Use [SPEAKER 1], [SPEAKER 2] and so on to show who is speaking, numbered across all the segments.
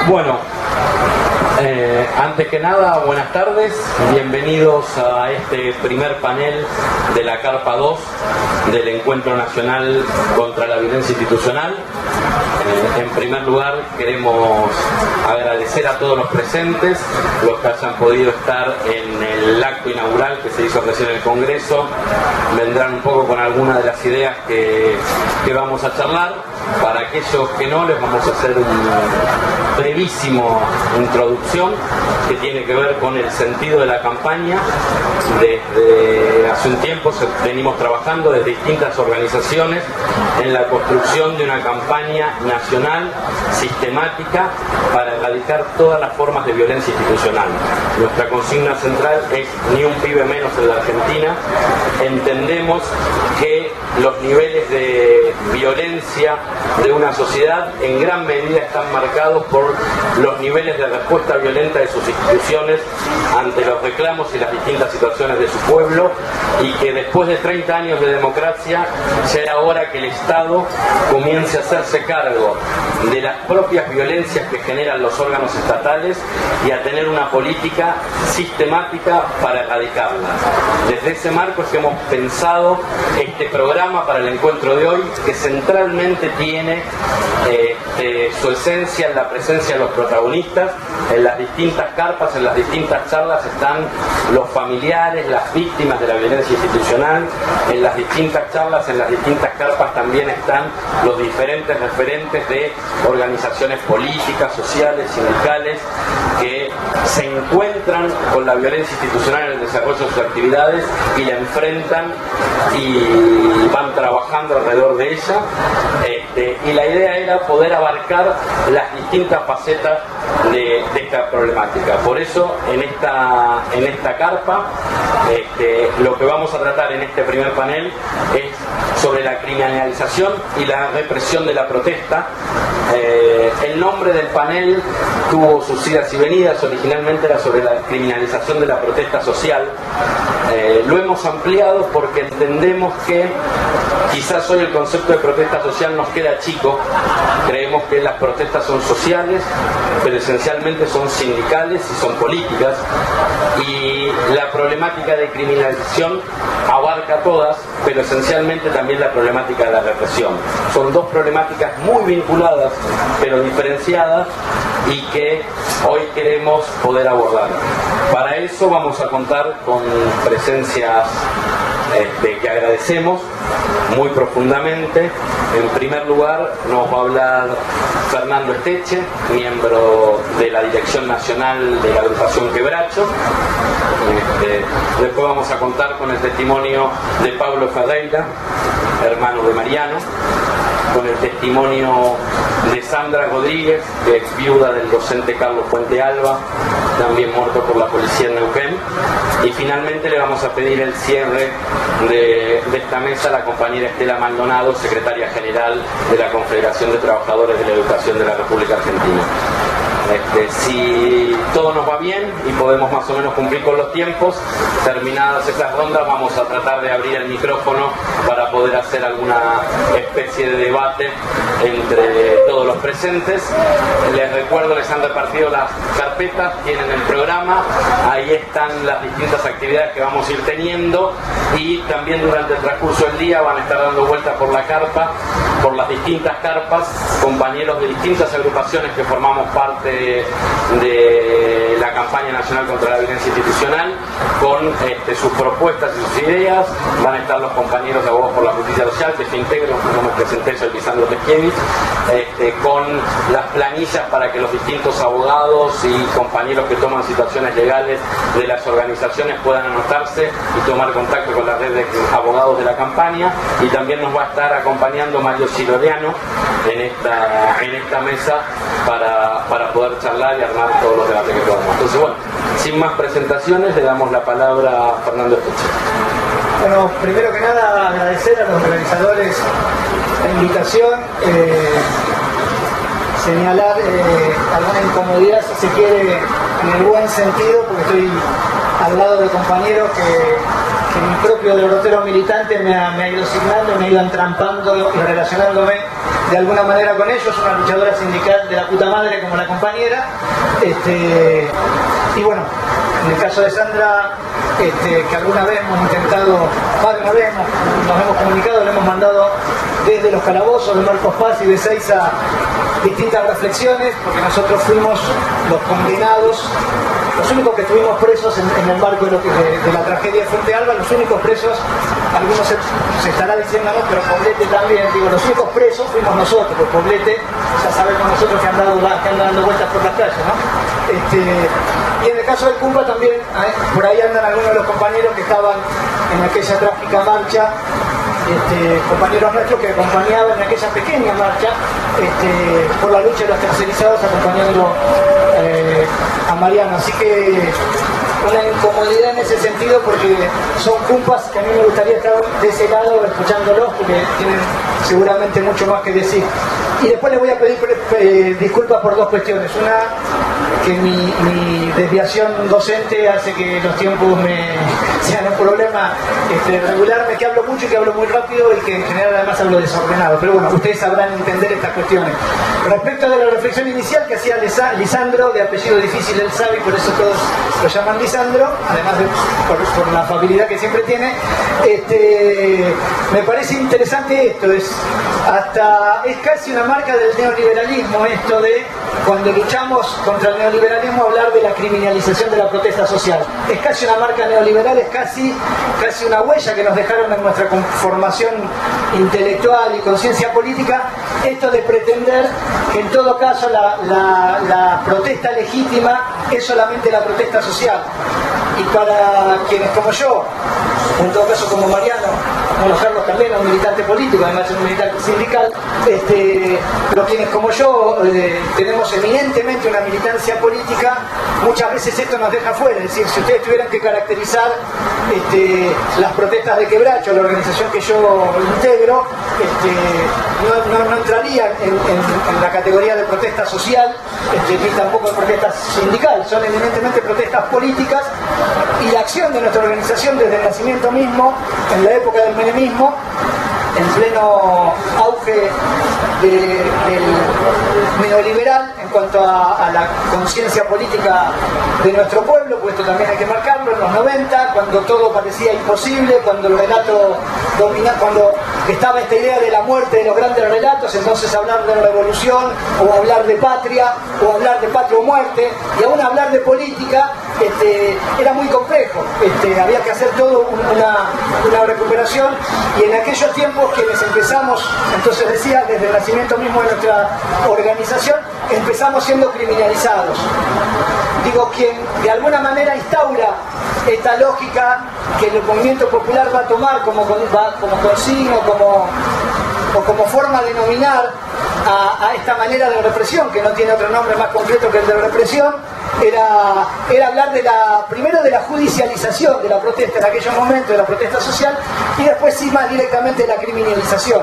[SPEAKER 1] Bueno, antes que nada, buenas tardes, bienvenidos a este primer panel de la Carpa 2 del Encuentro Nacional contra la Violencia Institucional. En primer lugar, queremos agradecer a todos los presentes, los que hayan podido estar en el acto inaugural que se hizo recién en el Congreso. Vendrán un poco con algunas de las ideas que vamos a charlar. Para aquellos que no, les vamos a hacer una brevísima introducción que tiene que ver con el sentido de la campaña. Desde hace un tiempo venimos trabajando desde distintas organizaciones en la construcción de una campaña nacional sistemática para erradicar todas las formas de violencia institucional. Nuestra consigna central es ni un pibe menos en la Argentina. Entendemos que los niveles de violencia de una sociedad en gran medida están marcados por los niveles de respuesta violenta de sus instituciones ante los reclamos y las distintas situaciones de su pueblo, y que después de 30 años de democracia ya era hora que el Estado comience a hacerse cargo de las propias violencias que generan los órganos estatales y a tener una política sistemática para erradicarlas. Desde ese marco es que hemos pensado este programa para el encuentro de hoy, que centralmente tiene su esencia en la presencia de los protagonistas. En las distintas carpas, en las distintas charlas están los familiares, las víctimas de la violencia institucional. En las distintas charlas, en las distintas carpas también están los diferentes referentes de organizaciones políticas, sociales, sindicales, que se encuentran con la violencia institucional en el desarrollo de sus actividades y la enfrentan y van trabajando alrededor de ella. Y la idea era poder abarcar las distintas facetas de esta problemática. Por eso en esta carpa lo que vamos a tratar en este primer panel es sobre la criminalización y la represión de la protesta. El nombre del panel tuvo sus idas y venidas. Originalmente era sobre la criminalización de la protesta social. Lo hemos ampliado porque entendemos que quizás hoy el concepto de protesta social nos queda chico. Creemos que las protestas son sociales, pero esencialmente son sindicales y son políticas, y la problemática de criminalización abarca todas, pero esencialmente también la problemática de la represión. Son dos problemáticas muy vinculadas, pero diferenciadas, y que hoy queremos poder abordar. Para eso vamos a contar con presencias que agradecemos muy profundamente. En primer lugar nos va a hablar Fernando Esteche, miembro de la Dirección Nacional de la Agrupación Quebracho. Después vamos a contar con el testimonio de Pablo Ferreira, hermano de Mariano, con el testimonio de Sandra Rodríguez, que es viuda del docente Carlos Puente Alba, también muerto por la policía en Neuquén. Y finalmente le vamos a pedir el cierre de esta mesa a la compañera Estela Maldonado, secretaria general de la Confederación de Trabajadores de la Educación de la República Argentina. Si todo nos va bien y podemos más o menos cumplir con los tiempos, terminadas estas rondas vamos a tratar de abrir el micrófono para poder hacer alguna especie de debate entre todos los presentes. Les recuerdo, les han repartido las carpetas, tienen el programa, ahí están las distintas actividades que vamos a ir teniendo, y también durante el transcurso del día van a estar dando vueltas por la carpa, por las distintas carpas, compañeros de distintas agrupaciones que formamos parte de la campaña nacional contra la violencia institucional, con sus propuestas y sus ideas. Van a estar los compañeros de Abogados por la Justicia Social, que se integran, como me presenté, soy Lisandro Teskiewicz, con las planillas para que los distintos abogados y compañeros que toman situaciones legales de las organizaciones puedan anotarse y tomar contacto con la red de abogados de la campaña. Y también nos va a estar acompañando Mario Siloriano en esta mesa para poder charlar y armar todos los debates que podamos. Entonces, bueno, sin más presentaciones, le damos la palabra a Fernando Esteche.
[SPEAKER 2] Bueno, primero que nada agradecer a los organizadores la invitación, señalar alguna incomodidad, si se quiere, en el buen sentido, porque estoy al lado de compañeros que mi propio derrotero militante me ha ido asignando, me ha ido entrampando y relacionándome de alguna manera con ellos, una luchadora sindical de la puta madre como la compañera. Y bueno, en el caso de Sandra, que alguna vez hemos intentado, más de una vez nos hemos comunicado, le hemos mandado desde los calabozos de Marcos Paz y de Seiza distintas reflexiones, porque nosotros fuimos los condenados, los únicos que estuvimos presos en el marco de la tragedia de Fuente Alba, los únicos presos, algunos se estará diciendo no, pero Poblete también, digo, los únicos presos fuimos nosotros, pues Poblete, ya sabemos nosotros que andan dando vueltas por las calles, ¿no? Y en el caso del Cumpa también, por ahí andan algunos de los compañeros que estaban en aquella trágica marcha, compañeros nuestros que acompañaban en aquella pequeña marcha por la lucha de los tercerizados, acompañando a Mariano. Así que una incomodidad en ese sentido, porque son Cumpas que a mí me gustaría estar de ese lado escuchándolos, porque tienen seguramente mucho más que decir. Y después les voy a pedir disculpas por dos cuestiones. Una, que mi desviación docente hace que los tiempos sean un problema regular, que hablo mucho y que hablo muy rápido y que en general además hablo desordenado. Pero bueno, ustedes sabrán entender estas cuestiones. Respecto de la reflexión inicial que hacía Lisandro, de apellido difícil él sabe y por eso todos lo llaman Lisandro, además de por la afabilidad que siempre tiene, me parece interesante esto, es casi una marca del neoliberalismo esto de cuando luchamos contra el neoliberalismo hablar de la criminalización de la protesta social. Es casi una marca neoliberal, es casi una huella que nos dejaron en nuestra formación intelectual y conciencia política, esto de pretender que en todo caso la protesta legítima es solamente la protesta social. Y para quienes como yo, en todo caso como Mariano, como Carlos también es un militante político, además es un militante sindical, pero quienes como yo tenemos eminentemente una militancia política, muchas veces esto nos deja fuera. Es decir, si ustedes tuvieran que caracterizar las protestas de Quebracho, la organización que yo integro, no entrarían en la categoría de protesta social, ni tampoco de protesta sindical, son eminentemente protestas políticas, y la acción de nuestra organización desde el nacimiento mismo, en la época del menemismo, en pleno auge del neoliberal en cuanto a la conciencia política de nuestro pueblo, pues esto también hay que marcarlo, en los 90, cuando todo parecía imposible, cuando el relato dominaba, cuando estaba esta idea de la muerte de los grandes relatos, entonces hablar de revolución, o hablar de patria, o hablar de patria o muerte, y aún hablar de política, era muy complejo, había que hacer todo una recuperación, y en aquellos tiempos quienes empezamos, entonces decía, desde el nacimiento mismo de nuestra organización, empezamos siendo criminalizados. Digo, quien de alguna manera instaura esta lógica que el movimiento popular va a tomar como consigna o como forma de nominar a esta manera de represión, que no tiene otro nombre más concreto que el de represión, era hablar primero de la judicialización de la protesta en aquellos momentos, de la protesta social, y después sí más directamente de la criminalización.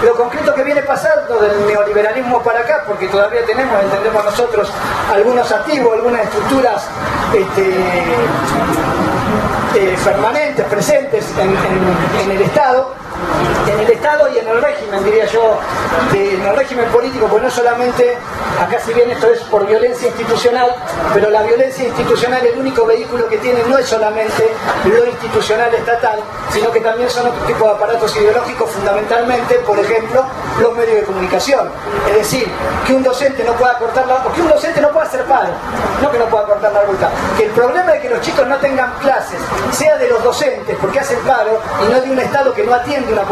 [SPEAKER 2] Lo concreto que viene pasando del neoliberalismo para acá, porque todavía entendemos nosotros, algunos activos, algunas estructuras permanentes, presentes en el Estado y en el régimen, diría yo, en el régimen político, pues no solamente, acá si bien esto es por violencia institucional, pero la violencia institucional, el único vehículo que tiene no es solamente lo institucional estatal, sino que también son otro tipo de aparatos ideológicos, fundamentalmente, por ejemplo, los medios de comunicación. Es decir, que un docente no pueda cortar que un docente no pueda hacer paro, no que no pueda cortar la ruta, que el problema de que los chicos no tengan clases sea de los docentes porque hacen paro y no de un Estado que no atiende una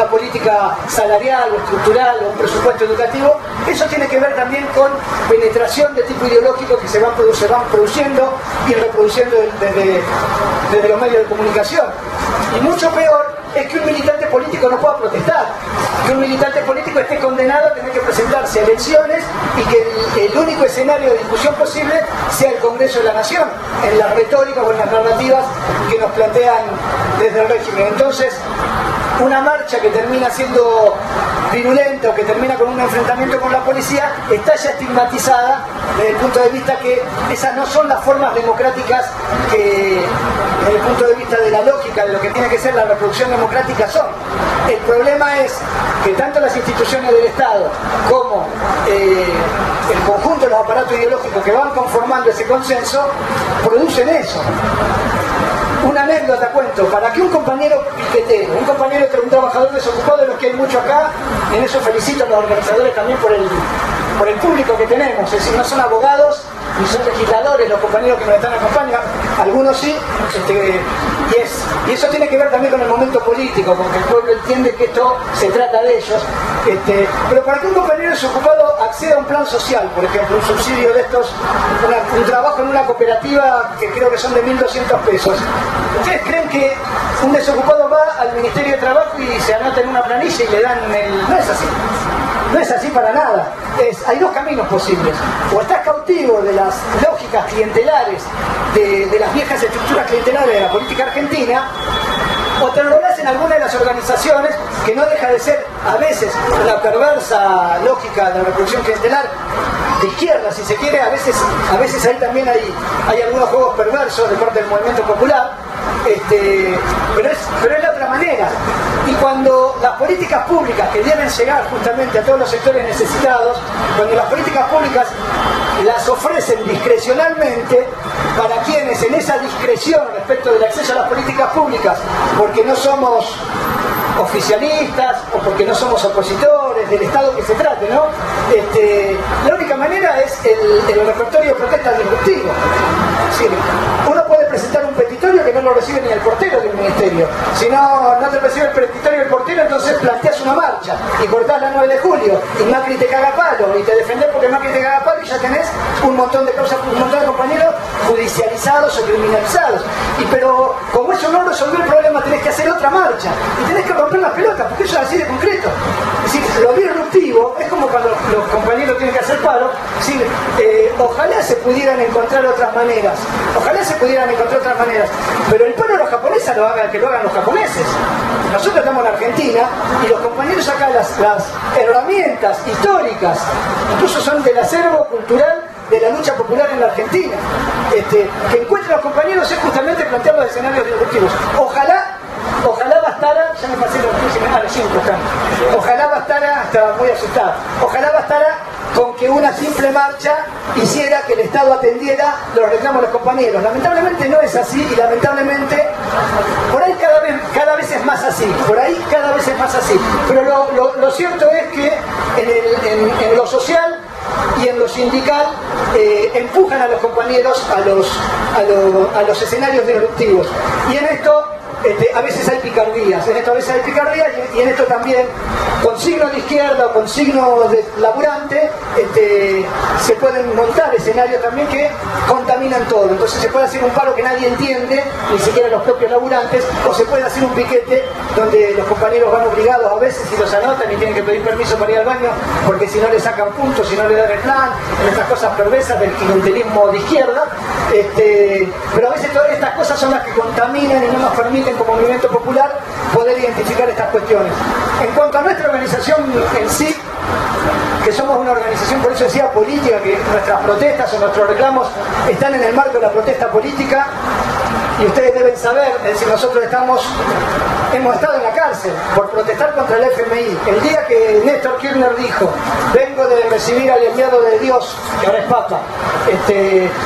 [SPEAKER 2] política salarial o estructural o un presupuesto educativo. Eso tiene que ver también con penetración de tipo ideológico que se van produciendo y reproduciendo desde los medios de comunicación. Y mucho peor es que un militante político no pueda protestar, que un militante político esté condenado a tener que presentarse a elecciones y que el único escenario de discusión posible sea el Congreso de la Nación, en las retóricas o en las narrativas que nos plantean desde el régimen. Entonces, una marcha que termina siendo virulenta o que termina con un enfrentamiento con la policía está ya estigmatizada desde el punto de vista que esas no son las formas democráticas que, desde el punto de vista de la lógica de lo que tiene que ser la reproducción democrática, son. El problema es que tanto las instituciones del Estado como el conjunto de los aparatos ideológicos que van conformando ese consenso producen eso. Una anécdota cuento, para que un compañero piquetero, un trabajador desocupado, de los que hay mucho acá, en eso felicito a los organizadores también por el público que tenemos, es decir, no son abogados ni son legisladores los compañeros que nos están acompañando, algunos sí, y eso tiene que ver también con el momento político, porque el pueblo entiende que esto se trata de ellos, pero para que un compañero desocupado acceda a un plan social, por ejemplo, un subsidio de estos, un trabajo en una cooperativa que creo que son de 1.200 pesos, ¿ustedes creen que un desocupado va al Ministerio de Trabajo y se anota en una planilla y le dan el...? No es así. No es así para nada. Hay dos caminos posibles. O estás cautivo de las lógicas clientelares, de las viejas estructuras clientelares de la política argentina, o te enrolás en alguna de las organizaciones que no deja de ser a veces una perversa lógica de la reproducción clientelar de izquierda, si se quiere, a veces ahí también hay algunos juegos perversos de parte del movimiento popular, pero es la otra manera. Y cuando las políticas públicas que deben llegar justamente a todos los sectores necesitados, cuando las políticas públicas las ofrecen discrecionalmente para quienes en esa discreción respecto del acceso a las políticas públicas, porque no somos oficialistas o porque no somos opositores del Estado que se trate, ¿no? La única manera es el repertorio de protestas disruptivo. Es decir, uno puede presentar un petitorio que no lo recibe ni el portero del ministerio. Si no te recibe el petitorio del portero, entonces planteas una marcha y cortás la 9 de julio y Macri te caga palo y te defendés porque Macri te caga palo y ya tenés un montón de causas, un montón de compañeros judicializados o criminalizados. Pero como eso no resolvió el problema, tenés que hacer otra marcha y tenés que romper las pelotas, porque eso es así de concreto. Es decir, lo disruptivo es como cuando los compañeros tienen que hacer paro. Es decir, ojalá se pudieran encontrar otras maneras, pero el paro de los japoneses que lo hagan los japoneses. Nosotros estamos en Argentina y los compañeros acá las herramientas históricas incluso son del acervo cultural de la lucha popular en la Argentina. Que encuentren los compañeros es justamente plantear los escenarios disruptivos. Ojalá bastara, ya me pasé los 5 están. Ojalá bastara, estaba muy asustado, ojalá bastara con que una simple marcha hiciera que el Estado atendiera los reclamos de los compañeros. Lamentablemente no es así y lamentablemente por ahí cada vez es más así, pero lo cierto es que en lo social y en lo sindical empujan a los compañeros a los escenarios disruptivos, y en esto a veces hay picardías, y en esto también, con signos de izquierda o con signos de laburante, se pueden montar escenarios también que contaminan todo. Entonces se puede hacer un paro que nadie entiende, ni siquiera los propios laburantes, o se puede hacer un piquete donde los compañeros van obligados a veces y los anotan y tienen que pedir permiso para ir al baño, porque si no le sacan puntos, si no le dan el plan, en estas cosas perversas del clientelismo de izquierda, pero a veces todas estas cosas son las que contaminan y no nos permiten como movimiento popular poder identificar estas cuestiones. En cuanto a nuestra organización en sí, que somos una organización, por eso decía, política, que nuestras protestas o nuestros reclamos están en el marco de la protesta política, y ustedes deben saber, es decir, nosotros hemos estado en la cárcel por protestar contra el FMI. El día que Néstor Kirchner dijo, vengo de recibir al enviado de Dios, que ahora es Papa,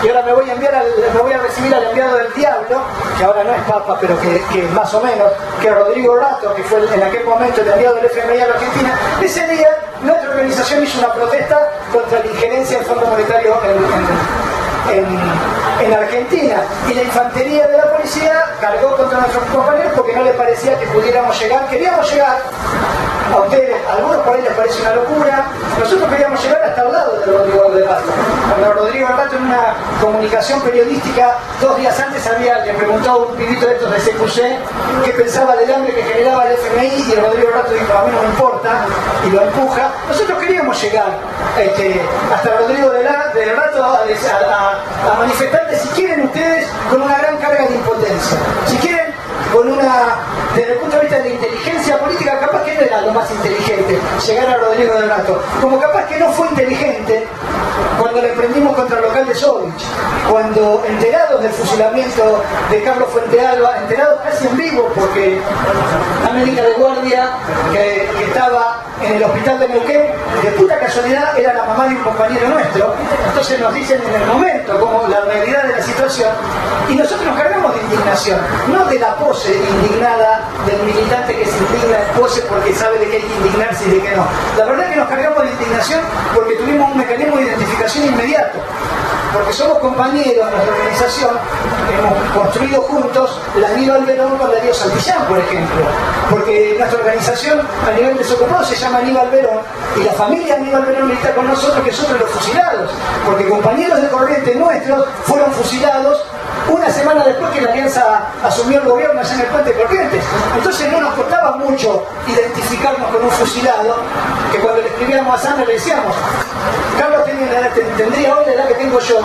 [SPEAKER 2] y ahora me voy a recibir al enviado del diablo, que ahora no es Papa, pero que más o menos, que Rodrigo Rato, que fue en aquel momento el enviado del FMI a la Argentina, ese día nuestra organización hizo una protesta contra la injerencia del Fondo Monetario en Argentina, y la infantería de la policía cargó contra nuestros compañeros porque no les parecía que pudiéramos llegar. Queríamos llegar a ustedes, a algunos por ahí les parece una locura, nosotros queríamos llegar hasta el lado de Rodrigo de Rato. Cuando Rodrigo de Rato, en una comunicación periodística 2 días antes, le preguntó a un pibito de estos de CQC qué pensaba del hambre que generaba el FMI, y Rodrigo de Rato dijo, a mí no me importa, y lo empuja. Nosotros queríamos llegar hasta Rodrigo de Rato a manifestarles, si quieren ustedes, con una gran carga de impotencia, si quieren con una desde el punto de vista de la inteligencia política, capaz que no era lo más inteligente llegar a Rodrigo de Rato, como capaz que no fue inteligente cuando le prendimos contra el local de Sovich, cuando enterados del fusilamiento de Carlos Fuentealba, enterados casi en vivo, porque América de Guardia, que estaba en el hospital de Neuquén, de puta casualidad era la mamá de un compañero nuestro, entonces nos dicen en el momento como la realidad de la situación, y nosotros nos cargamos de indignación, no de la pose indignada del militante que se indigna en pose porque sabe de qué hay que indignarse y de qué no. La verdad es que nos cargamos de indignación porque tuvimos un mecanismo de identificación inmediato, porque somos compañeros de nuestra organización, hemos construido juntos la Aníbal Verón con Darío Santillán, por ejemplo, porque nuestra organización a nivel desocupado se llama Aníbal Verón, y la familia Aníbal Verón está con nosotros, que son de los fusilados, porque compañeros de corriente nuestros fueron fusilados una semana después que la Alianza asumió el gobierno allá en el Puente de Corrientes. Entonces no nos costaba mucho identificarnos con un fusilado, que cuando le escribíamos a Sandra le decíamos, Carlos tendría hoy la edad que tengo yo,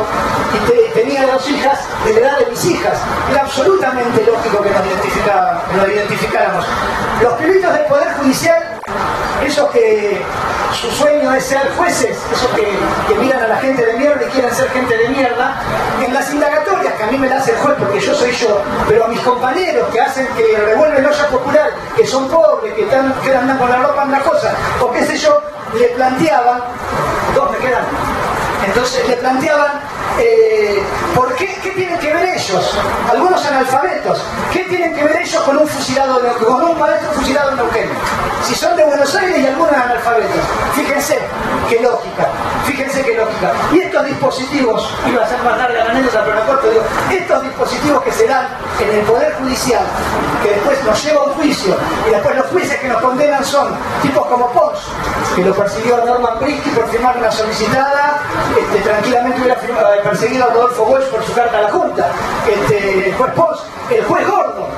[SPEAKER 2] y tenía 2 hijas de la edad de mis hijas. Era absolutamente lógico que nos identificáramos. Los pibitos del Poder Judicial, esos que su sueño es ser jueces, esos que miran a la gente de mierda y quieren ser gente de mierda, en las indagatorias, que a mí me la hace el juez porque yo soy yo, pero a mis compañeros que hacen, que revuelven olla popular, que son pobres, que andan con la ropa andrajosa, o qué sé yo, le planteaban, 2 me quedan, entonces le planteaban, ¿por qué tienen que ver ellos? Algunos analfabetos, ¿qué tienen que ver ellos con un fusilado, con un maestro fusilado en Neuquén? Si son de Buenos Aires y algunos analfabetos. Fíjense qué lógica, fíjense qué lógica. Y estos dispositivos, iba a ser más larga la anécdota, pero la corto, digo, estos dispositivos que se dan en el Poder Judicial, que después nos lleva a un juicio, y después los jueces que nos condenan son tipos como Pons, que lo persiguió a Norman Brisky por firmar una solicitada, tranquilamente hubiera perseguido a Rodolfo Walsh por su carta a la Junta, el juez Pons, el juez Gordo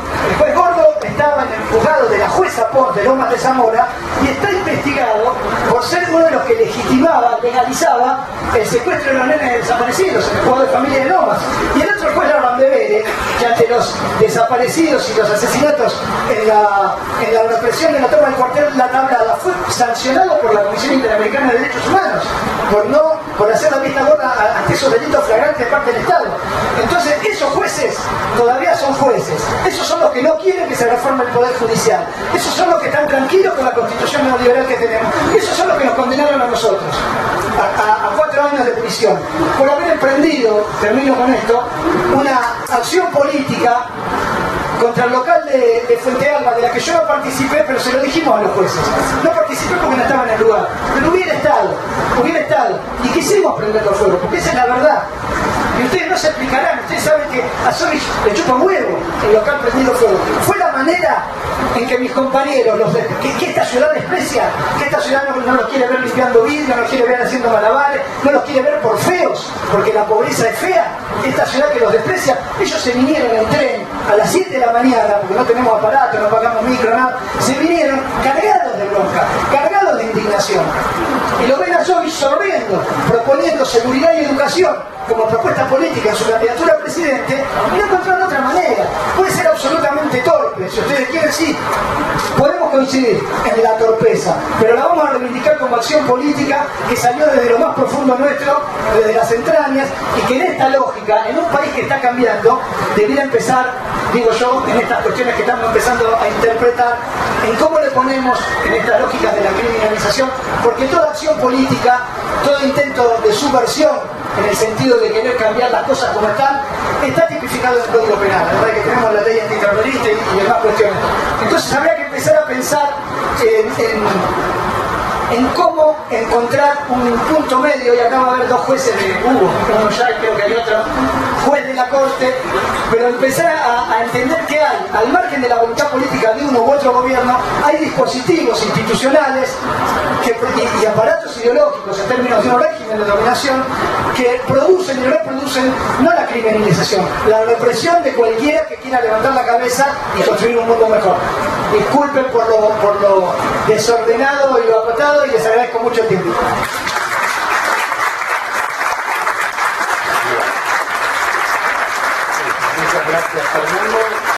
[SPEAKER 2] estaba en el juzgado de la jueza Pons de Lomas de Zamora y está investigado por ser uno de los que legitimaba, legalizaba el secuestro de los nenes desaparecidos en el juzgado de familia de Lomas. Y el otro juez Laurent Bebere, que ante los desaparecidos y los asesinatos en la represión de la toma del cuartel La Tablada, fue sancionado por la Comisión Interamericana de Derechos Humanos por hacer la vista gorda ante esos delitos flagrantes de parte del Estado. Entonces esos jueces todavía son jueces, esos son los que no quieren que se reforme el Poder Judicial, esos son los que están tranquilos con la Constitución neoliberal que tenemos, esos son los que nos condenaron a nosotros a 4 años de prisión por haber emprendido, termino con esto, una acción política contra el local de Fuentealba, de la que yo no participé, pero se lo dijimos a los jueces. No participé porque no estaba en el lugar, pero hubiera estado, y quisimos prenderlo fuego, porque esa es la verdad. Y ustedes no se explicarán, ustedes saben que a Sovich le chupa un huevo el local prendido fuego. Fue la manera en que mis compañeros, que esta ciudad desprecia, que esta ciudad no los quiere ver limpiando vidrio, no los quiere ver haciendo malabares, no los quiere ver por feos, porque la pobreza es fea, esta ciudad que los desprecia, ellos se vinieron en tren a las 7 de la mañana, porque no tenemos aparato, no pagamos micro, nada, se vinieron cargados de bronca, cargados de indignación. Y lo ven a Sovich sonriendo, proponiendo seguridad y educación como propuesta política en su candidatura a presidente, y no encontraron otra manera. Puede ser absolutamente torpe, si ustedes quieren, sí, podemos coincidir en la torpeza, pero la vamos a reivindicar como acción política que salió desde lo más profundo nuestro, desde las entrañas, y que en esta lógica, en un país que está cambiando, debiera empezar, digo yo, en estas cuestiones que estamos empezando a interpretar, en cómo le ponemos en estas lógicas de la criminalización, porque toda acción política, todo intento de subversión, en el sentido de querer cambiar las cosas como están, está tipificado en el Código Penal, la verdad que tenemos la ley antiterrorista y demás cuestiones. Entonces habría que empezar a pensar en cómo encontrar un punto medio, y acá va a haber 2 jueces uno ya y creo que hay otro juez de la Corte, pero empezar a entender que hay, al margen de la voluntad política de uno u otro gobierno, hay dispositivos institucionales y aparatos ideológicos en términos de un régimen de dominación que producen y reproducen no la criminalización, la represión de cualquiera que quiera levantar la cabeza y construir un mundo mejor. Disculpen por lo desordenado y lo acotado, y les agradezco mucho el tiempo.
[SPEAKER 1] Muchas gracias, Fernando.